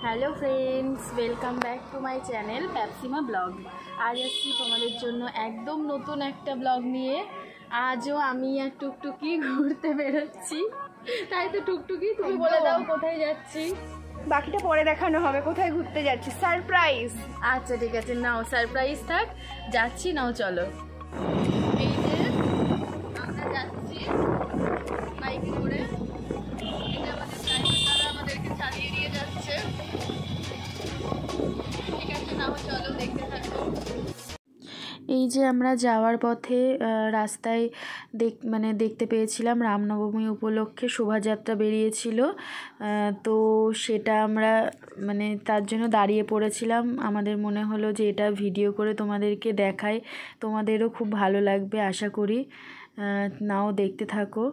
Hello friends, welcome back to my channel প্যাপসিমা blog. আজ আসছি তোমাদের জন্য একদম নতুন একটা ব্লগ নিয়ে। আজও আমি আর টুকটুকি ঘুরতে বেরোচ্ছি। তাই তো টুকটুকি, তুমি বলে দাও কোথায় যাচ্ছি। বাকিটা পরে দেখানো হবে, কোথায় ঘুরতে যাচ্ছি, সারপ্রাইজ। আচ্ছা ঠিক আছে, নাও সারপ্রাইজ থাক, যাচ্ছি, নাও চলো। এই যে আমরা যাচ্ছি বাইকে করে, এটা আমাদের ড্রাইভার দাদা আমাদেরকে চালিয়ে নিয়ে যাচ্ছে। ঠিক আছে, নাও চলো, দেখতে থাকো। এই যে আমরা যাওয়ার পথে রাস্তায় দেখতে পেয়েছিলাম রামনবমী উপলক্ষে শোভাযাত্রা বেরিয়েছিল, তো সেটা আমরা তার জন্য দাঁড়িয়ে পড়েছিলাম। আমাদের মনে হলো যে এটা ভিডিও করে তোমাদেরকে দেখাই, তোমাদেরও খুব ভালো লাগবে আশা করি। নাও দেখতে থাকো।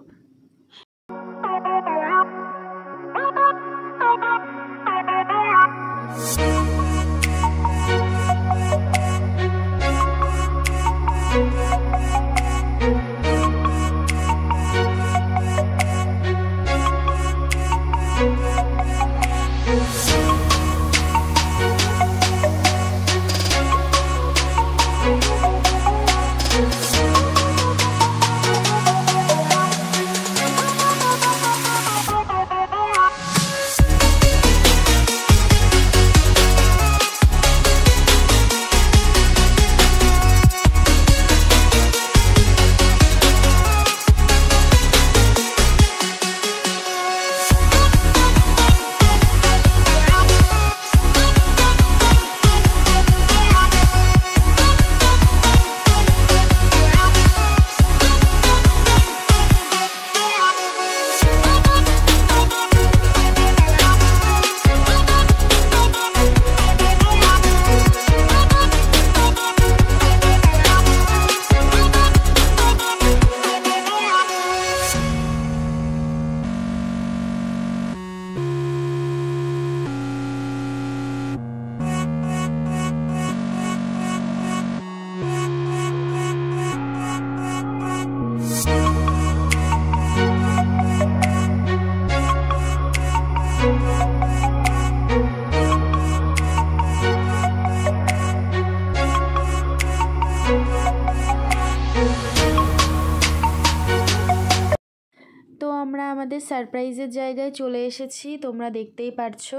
তো আমরা আমাদের সারপ্রাইজের জায়গায় চলে এসেছি, তোমরা দেখতেই পারছো।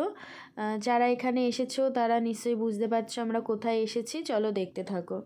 যারা এখানে এসেছো তারা নিশ্চয়ই বুঝতে পারছো আমরা কোথায় এসেছি, চলো দেখতে থাকো।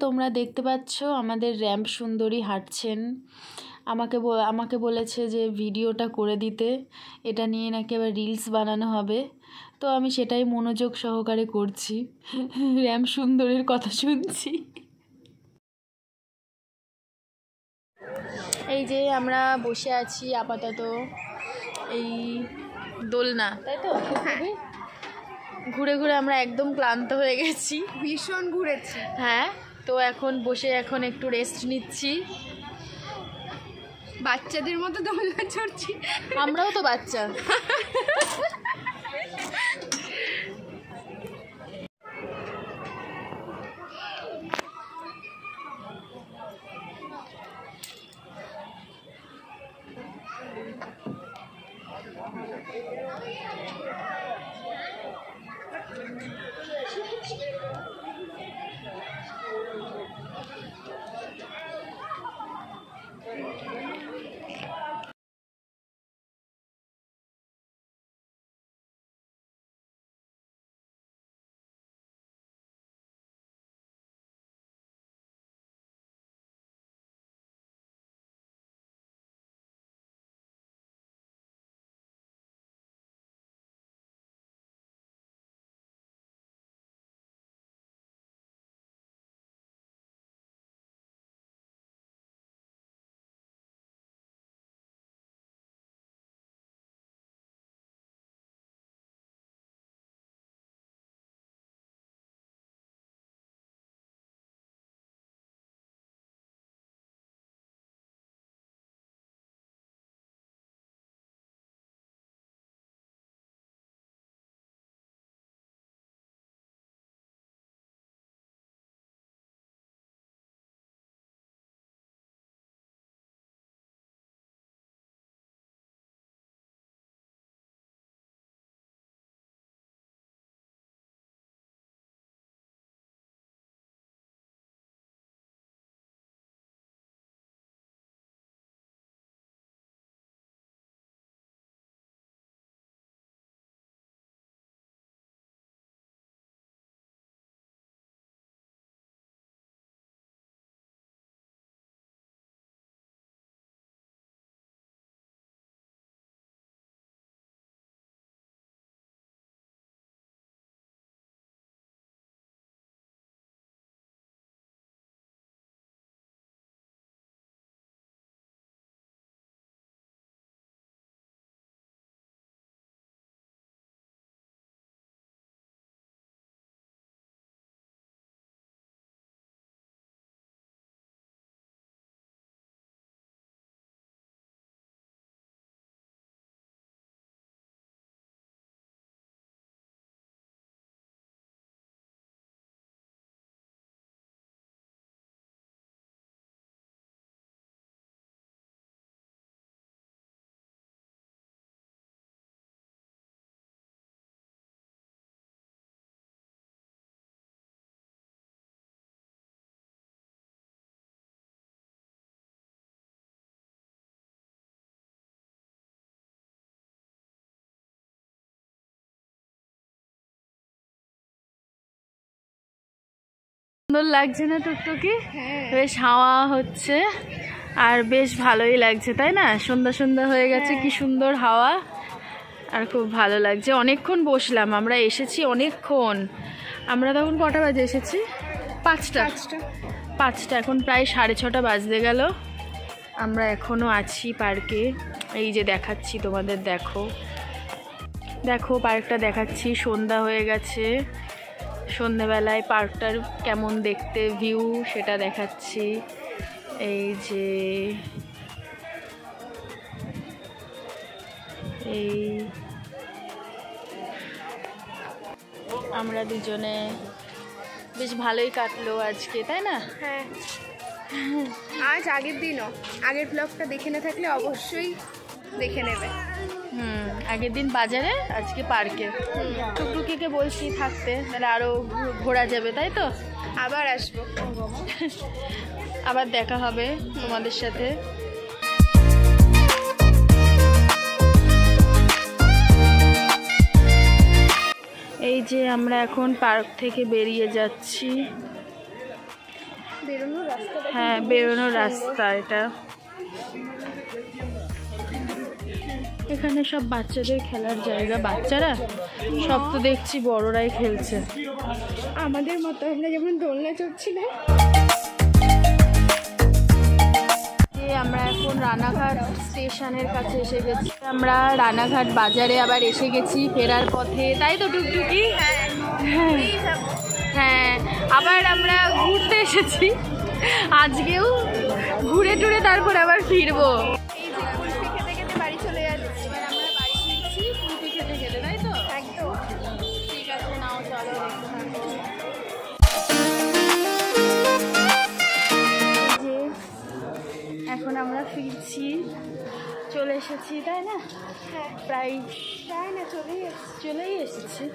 তোমরা দেখতে পাচ্ছ আমাদের র্যাম্প সুন্দরী হাঁটছেন। আমাকে বলেছে যে ভিডিওটা করে দিতে, এটা নিয়ে নাকি আবার রিলস বানানো হবে, তো আমি সেটাই মনোযোগ সহকারে করছি। র্যাম্প সুন্দরীর কথা শুনছি। এই যে আমরা বসে আছি আপাতত এই দোলনা, তাই তো? ঘুরে ঘুরে আমরা একদম ক্লান্ত হয়ে গেছি, ভীষণ ঘুরেছি। হ্যাঁ, তো এখন বসে একটু রেস্ট নিচ্ছি। বাচ্চাদের মতো দোলনা চড়ছি, আমরাও তো বাচ্চা। সুন্দর লাগছে না টুকটুকি? হ্যাঁ। বেশ হাওয়া হচ্ছে আর বেশ ভালোই লাগছে, তাই না? সন্ধ্যা সন্ধ্যা হয়ে গেছে, কি সুন্দর হাওয়া আর খুব ভালো লাগছে। অনেকক্ষণ বসলাম, আমরা এসেছি অনেকক্ষণ। আমরা তখন কটা বাজে এসেছি? 5টা। এখন প্রায় 6:30 বাজতে গেল। আমরা এখনও আছি পার্কে। এই যে দেখাচ্ছি তোমাদের, দেখো দেখো পার্কটা দেখাচ্ছি। সন্ধ্যা হয়ে গেছে, সন্ধ্যেবেলায় পার্কটার কেমন দেখতে ভিউ সেটা দেখাচ্ছি। এই যে এই আমরা দুজনে বেশ ভালোই কাটলো আজকে, তাই না? হ্যাঁ, আজ আগের দিনও, আগের ব্লগটা দেখে না থাকলে অবশ্যই দেখে নেবে। আগের দিন বাজারে, আজকে পার্কে। টুকটুকিকে বলছি থাকতে, তাহলে আরও ঘোরা যাবে, তাই তো? আবার আসবো, আবার দেখা হবে তোমাদের সাথে। এই যে আমরা এখন পার্ক থেকে বেরিয়ে যাচ্ছি। বেরোনোর রাস্তা, হ্যাঁ বেরোনোর রাস্তা এটা। এখানে সব বাচ্চাদের খেলার জায়গা, বাচ্চারা সব তো দেখছি বড়রাই খেলছে। আমাদের মতো আমরা যেমন দোলনা চড়ছিলাম। আমরা এখন রানাঘাট স্টেশনের কাছে এসে গেছি। আমরা রানাঘাট বাজারে আবার এসে গেছি ফেরার পথে, তাই তো টুকটুকি? হ্যাঁ, আবার আমরা ঘুরতে এসেছি, আজকেও ঘুরে টুরে তারপর আবার ফিরবো। এই যে কুলফি খেতে খেতে বাড়ি চলে যাচ্ছি। এবার আমরা বাড়ি ফিরছি কুলফি খেতে খেতে, তাই তো? একদম। ঠিক আছে, নাও চলো দেখতে থাকো। যে এখন আমরা ফিরছি, চলে এসেছি, তাই না? হ্যাঁ, প্রায় তাই না, চলেই চলেই এসেছি।